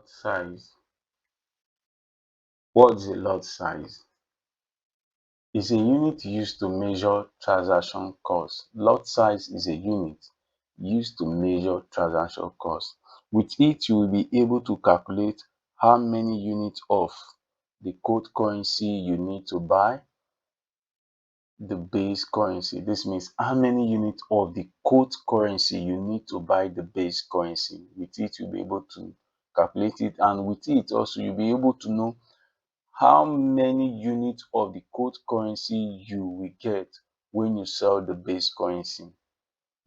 Lot size. What is a lot size? It's a unit used to measure transaction cost. Lot size is a unit used to measure transaction cost. With it, you will be able to calculate how many units of the quote currency you need to buy the base currency. This means how many units of the quote currency you need to buy the base currency. With it, you'll be able to calculate it, and with it also you'll be able to know how many units of the quote currency you will get when you sell the base currency.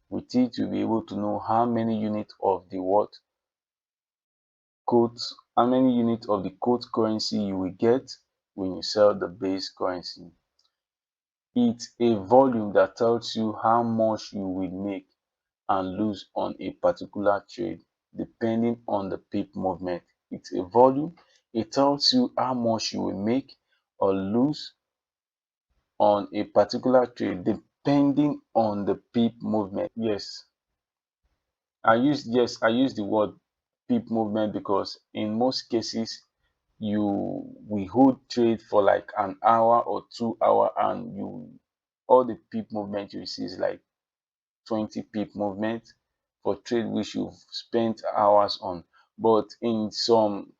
With it, you'll be able to know how many units of the how many units of the quote currency you will get when you sell the base currency. It's a volume that tells you how much you will make and lose on a particular trade depending on the pip movement. It's a volume. It tells you how much you will make or lose on a particular trade depending on the pip movement. I use the word pip movement because in most cases we hold trade for like an hour or 2 hour, and you all the pip movement you see is like 20 pip movement for trade which you've spent hours on. But in some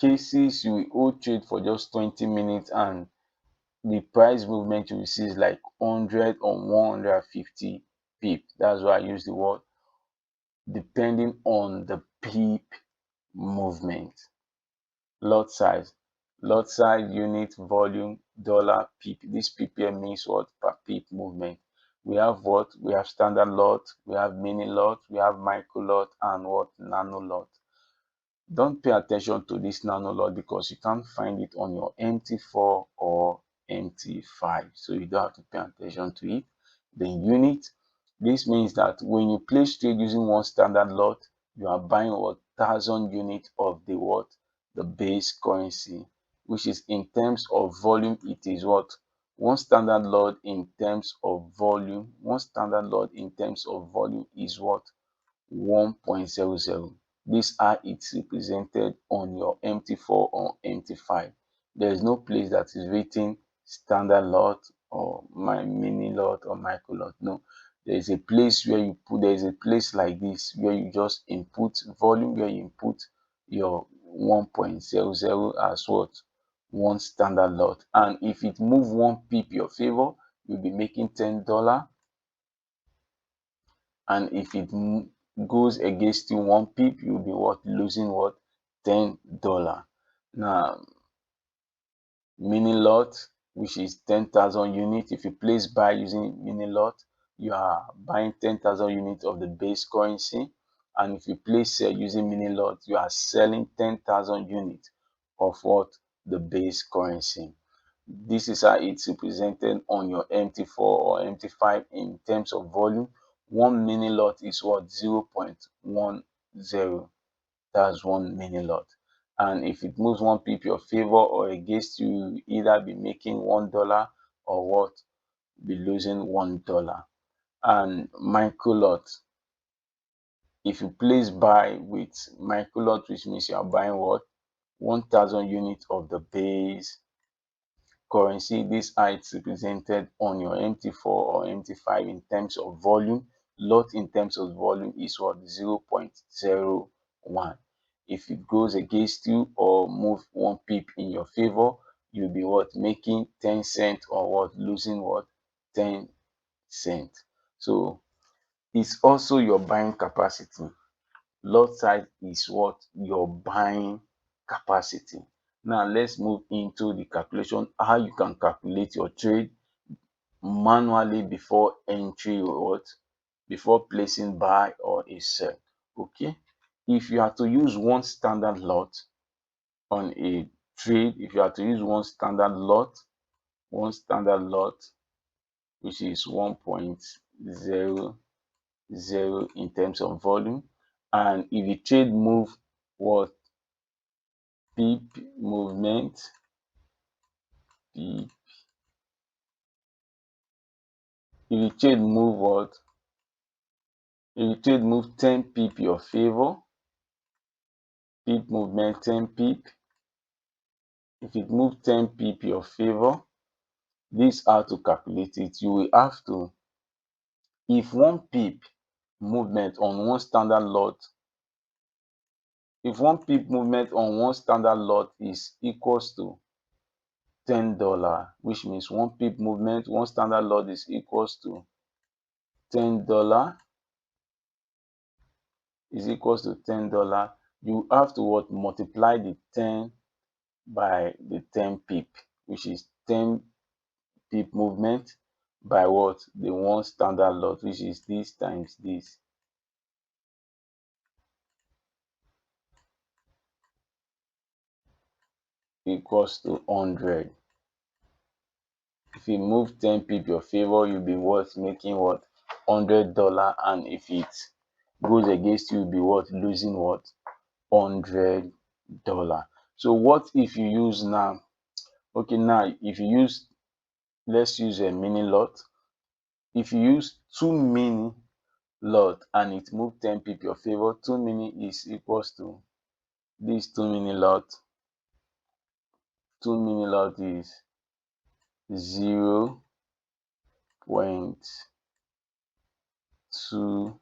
cases you will hold trade for just 20 minutes, and the price movement you will see is like 100 or 150 pip. That's why I use the word depending on the pip movement. Lot size. Lot size, unit, volume, dollar, pip. This ppm means what? Per pip movement. We have what? We have standard lot, we have mini lot, we have micro lot, and what? Nano lot. Don't pay attention to this nano lot because you can't find it on your MT4 or MT5, so you don't have to pay attention to it. Then unit, this means that when you place trade using one standard lot, you are buying 1,000 units of the what? The base currency, which is in terms of volume, it is what? One standard lot in terms of volume, is what? 1.00. These are it's represented on your MT4 or MT5. There is no place that is written standard lot or my mini lot or micro lot. No, there is a place where you put, there is a place like this where you just input volume, where you input your 1.00 as what? One standard lot. And if it move one pip your favor, you'll be making $10. And if it goes against you one pip, you'll be what? Losing what? $10. Now, mini lot, which is 10,000 units. If you place buy using mini lot, you are buying 10,000 units of the base currency. And if you place sell using mini lot, you are selling 10,000 units of what? The base currency. This is how it's represented on your MT4 or MT5 in terms of volume. One mini lot is what? 0.10. That's one mini lot. And if it moves one pip your favor or against you, either be making $1 or what? Be losing $1. And micro lot, if you place buy with micro lot, which means you are buying what? 1,000 units of the base currency. This are it's represented on your MT4 or MT5 in terms of volume. Lot in terms of volume is what? 0.01. If it goes against you or move one pip in your favor, you'll be what? Making 10 cents or what? Losing what? 10 cents. So it's also your buying capacity. Lot size is what? Your buying capacity. Now let's move into the calculation, how you can calculate your trade manually before entry or what? Before placing buy or a sell. Okay. If you are to use one standard lot on a trade, if you are to use one standard lot, which is 1.00 in terms of volume, and if the trade move what? Pip movement, pip, if the trade move what? If the trade move 10 pip your favor, pip movement 10 pip. If it move 10 pip your favor, this how to calculate it. You will have to, if 1 pip movement on one standard lot, if 1 pip movement on one standard lot is equals to $10, which means 1 pip movement, one standard lot is equals to $10, you have to what? Multiply the 10 by the 10 pip, which is 10 pip movement by what? The one standard lot, which is this times this. Equals to 100. If you move 10 pip your favor, you'll be what? Making what? $100. And if it goes against you, you'll be what? Losing what? $100. So what if you use now? Okay, now if you use, let's use a mini lot. If you use 2 mini lot and it move 10 pip your favor, 2 mini is equals to this 2 mini lot. 2 mini lot is 0.20.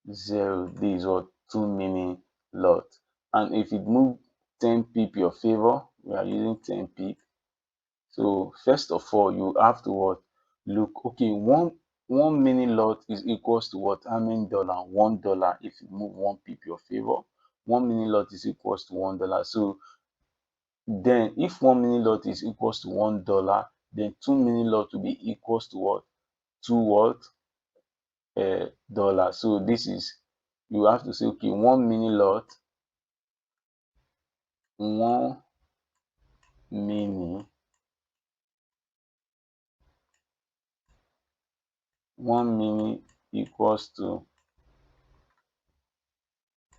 This is what? 2 mini lot. And if it move 10 pip your favor, we are using 10 pip. So first of all, you have to what? Look, okay, one mini lot is equals to what? How many dollar? $1. If you move 1 pip your favor, 1 mini lot is equals to $1. So then if 1 mini lot is equals to $1, then 2 mini lot will be equals to what? 2 what? Dollar. So this is, you have to say, okay, 1 mini lot, 1 mini, 1 mini equals to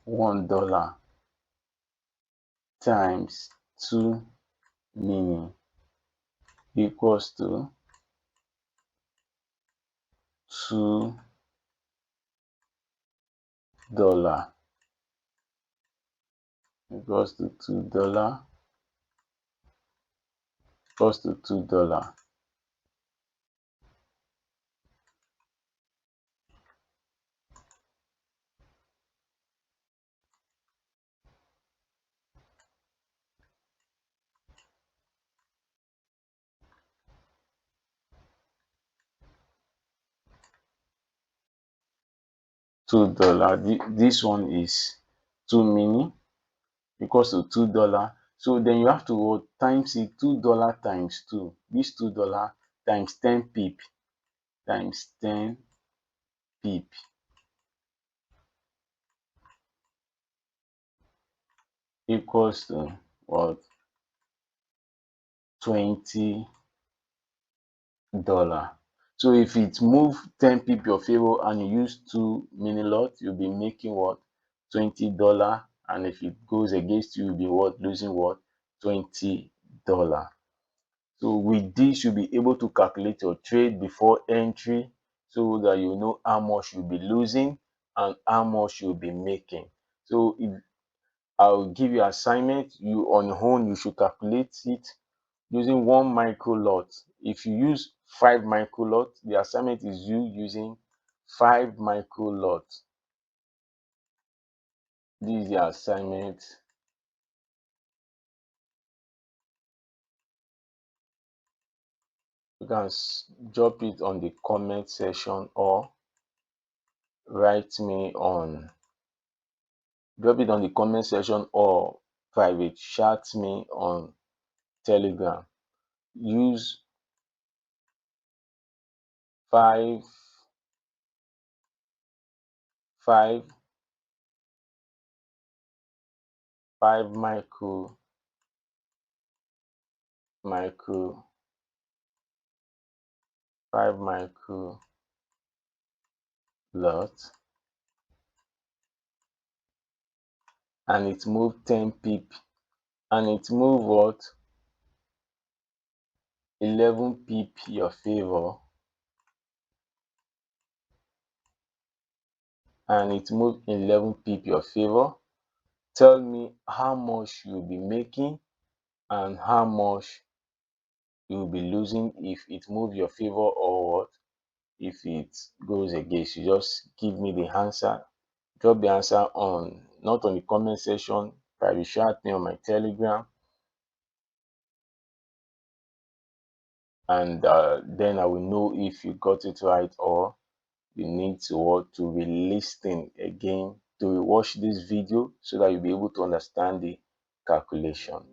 $1 times 2 mini equals to $2 equals to $2 equals to $2. $2. This one is 2 mini equals to $2. So then you have to times it. $2 times 2. This $2 times 10 pip times 10 pip equals to what? $20. So if it move 10 pip your favor and you use 2 mini lot, you'll be making what? $20. And if it goes against you, you'll be what? Losing what? $20. So with this, you'll be able to calculate your trade before entry so that you know how much you'll be losing and how much you'll be making. So if I'll give you assignment, you on your own, you should calculate it using 1 micro lot. If you use 5 micro lot, the assignment is you using 5 micro lot. This is the assignment. You can drop it on the comment section or write me on, drop it on the comment section or private chat me on Telegram. Use 5 micro micro 5 micro lot and it moved 10 pip and it moved what? 11 pip your favor and it moved 11 pip your favor tell me how much you'll be making and how much you'll be losing if it moves your favor or what if it goes against you. Just give me the answer. Drop the answer on, not on the comment section, private chat me on my Telegram, and then I will know if you got it right or you need to what to re-listen again to watch this video so that you'll be able to understand the calculation.